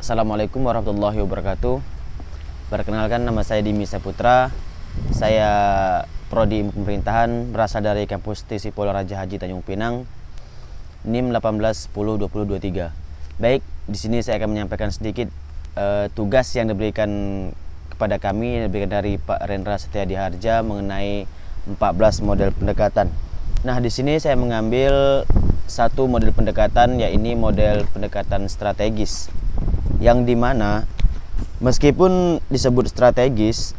Assalamualaikum warahmatullahi wabarakatuh. Perkenalkan, nama saya Dimi Saputra. Saya Prodi Ilmu Pemerintahan, berasal dari kampus Tisipol Raja Haji Tanjung Pinang, NIM 18102023. Baik, di sini saya akan menyampaikan sedikit tugas yang diberikan kepada kami, yang diberikan dari Pak Rendra Setiadiharja mengenai 14 model pendekatan. Nah, di sini saya mengambil satu model pendekatan, yaitu model pendekatan strategis, yang dimana meskipun disebut strategis,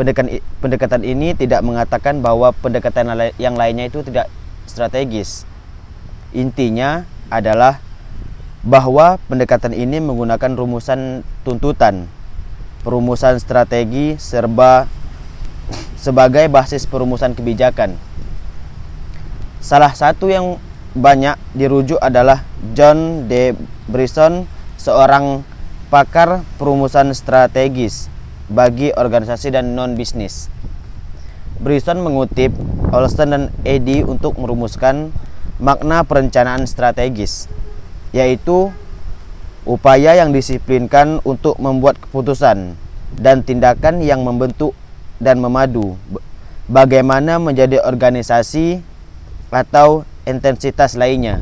pendekatan ini tidak mengatakan bahwa pendekatan yang lainnya itu tidak strategis. Intinya adalah bahwa pendekatan ini menggunakan rumusan tuntutan, perumusan strategi sebagai basis perumusan kebijakan. Salah satu yang banyak dirujuk adalah John D. Bryson, seorang pakar perumusan strategis bagi organisasi dan non-bisnis. Bryson mengutip Olson dan Eddy untuk merumuskan makna perencanaan strategis, yaitu upaya yang disiplinkan untuk membuat keputusan dan tindakan yang membentuk dan memadu bagaimana menjadi organisasi atau intensitas lainnya,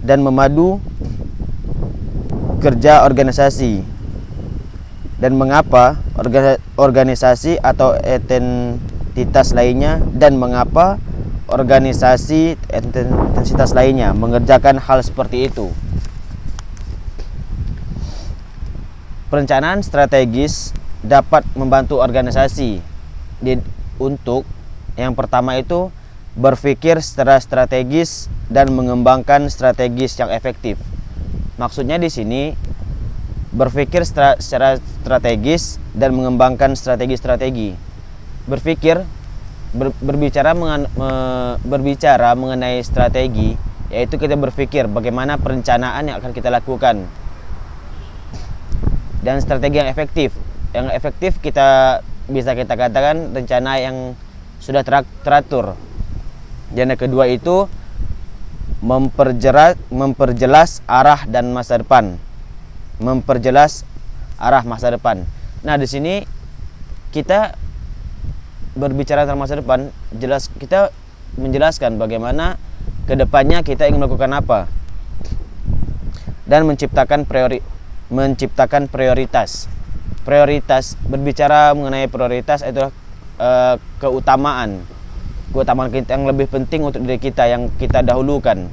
dan memadu kerja organisasi, dan mengapa organisasi atau entitas lainnya, dan mengapa organisasi intensitas lainnya mengerjakan hal seperti itu. Perencanaan strategis dapat membantu organisasi untuk yang pertama itu berpikir secara strategis dan mengembangkan strategis yang efektif. Maksudnya di sini berpikir secara strategis dan mengembangkan strategi-strategi. Berbicara mengenai strategi, yaitu kita berpikir bagaimana perencanaan yang akan kita lakukan. Dan strategi yang efektif. Yang efektif bisa kita katakan rencana yang sudah teratur. Dan yang kedua itu memperjelas arah dan masa depan. Memperjelas arah masa depan. Nah, di sini kita berbicara tentang masa depan, kita menjelaskan bagaimana kedepannya kita ingin melakukan apa, dan menciptakan prioritas. Berbicara mengenai prioritas adalah keutamaan kita yang lebih penting untuk diri kita, yang kita dahulukan.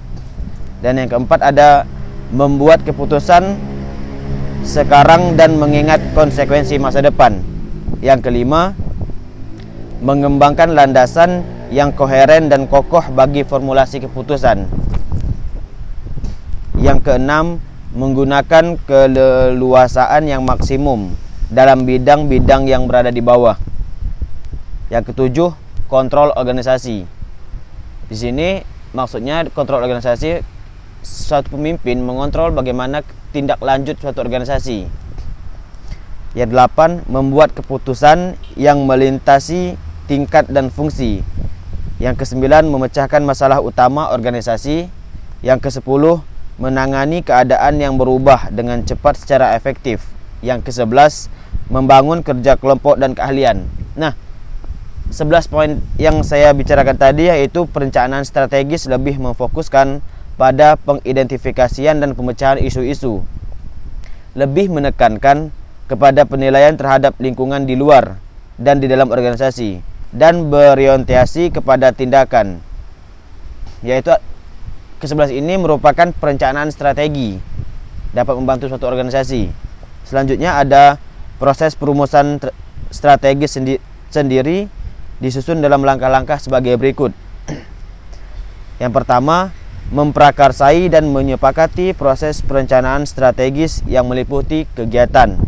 Dan yang keempat ada membuat keputusan sekarang dan mengingat konsekuensi masa depan. Yang kelima, mengembangkan landasan yang koheren dan kokoh bagi formulasi keputusan. Yang keenam, menggunakan keleluasaan yang maksimum dalam bidang-bidang yang berada di bawah. Yang ketujuh, kontrol organisasi. Di sini maksudnya kontrol organisasi, suatu pemimpin mengontrol bagaimana tindak lanjut suatu organisasi. Yang delapan, membuat keputusan yang melintasi tingkat dan fungsi. Yang kesembilan, memecahkan masalah utama organisasi. Yang kesepuluh, menangani keadaan yang berubah dengan cepat secara efektif. Yang kesebelas, membangun kerja kelompok dan keahlian. Nah, 11 poin yang saya bicarakan tadi, yaitu perencanaan strategis lebih memfokuskan pada pengidentifikasian dan pemecahan isu-isu, lebih menekankan kepada penilaian terhadap lingkungan di luar dan di dalam organisasi, dan berorientasi kepada tindakan. Yaitu ke-11 ini merupakan perencanaan strategi, dapat membantu suatu organisasi. Selanjutnya ada proses perumusan strategis sendiri, disusun dalam langkah-langkah sebagai berikut. Yang pertama, memprakarsai dan menyepakati proses perencanaan strategis yang meliputi kegiatan.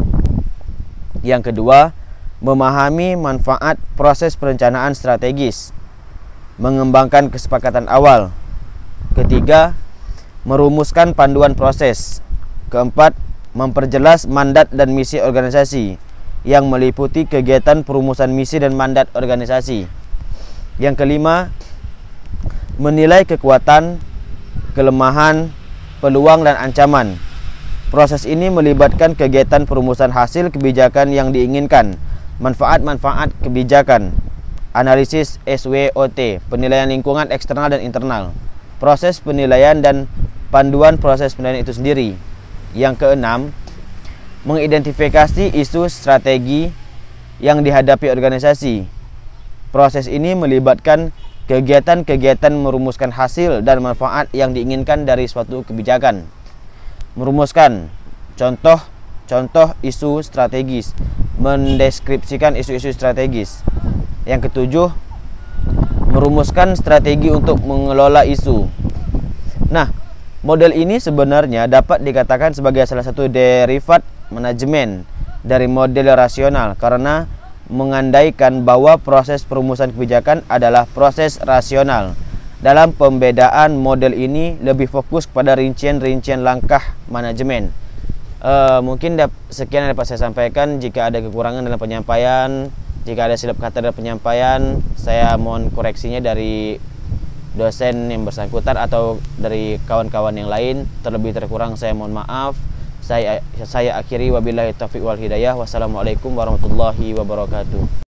Yang kedua, memahami manfaat proses perencanaan strategis, mengembangkan kesepakatan awal. Ketiga, merumuskan panduan proses. Keempat, memperjelas mandat dan misi organisasi yang meliputi kegiatan perumusan misi dan mandat organisasi. Yang kelima, menilai kekuatan, kelemahan, peluang dan ancaman Proses ini melibatkan kegiatan perumusan hasil kebijakan yang diinginkan, manfaat-manfaat kebijakan, analisis SWOT, penilaian lingkungan eksternal dan internal, proses penilaian dan panduan proses penilaian itu sendiri. Yang keenam, mengidentifikasi isu strategi yang dihadapi organisasi. Proses ini melibatkan kegiatan-kegiatan merumuskan hasil dan manfaat yang diinginkan dari suatu kebijakan. Merumuskan contoh isu strategis, mendeskripsikan isu-isu strategis. Yang ketujuh, merumuskan strategi untuk mengelola isu. Nah, model ini sebenarnya dapat dikatakan sebagai salah satu derivat manajemen dari model rasional karena mengandaikan bahwa proses perumusan kebijakan adalah proses rasional. Dalam pembedaan model ini lebih fokus kepada rincian-rincian langkah manajemen. Mungkin sekian yang dapat saya sampaikan. Jika ada kekurangan dalam penyampaian, jika ada silap kata dalam penyampaian, saya mohon koreksinya dari dosen yang bersangkutan atau dari kawan-kawan yang lain. Terlebih terkurang saya mohon maaf. Saya akhiri, wabillahi taufiq wal hidayah. Wassalamualaikum warahmatullahi wabarakatuh.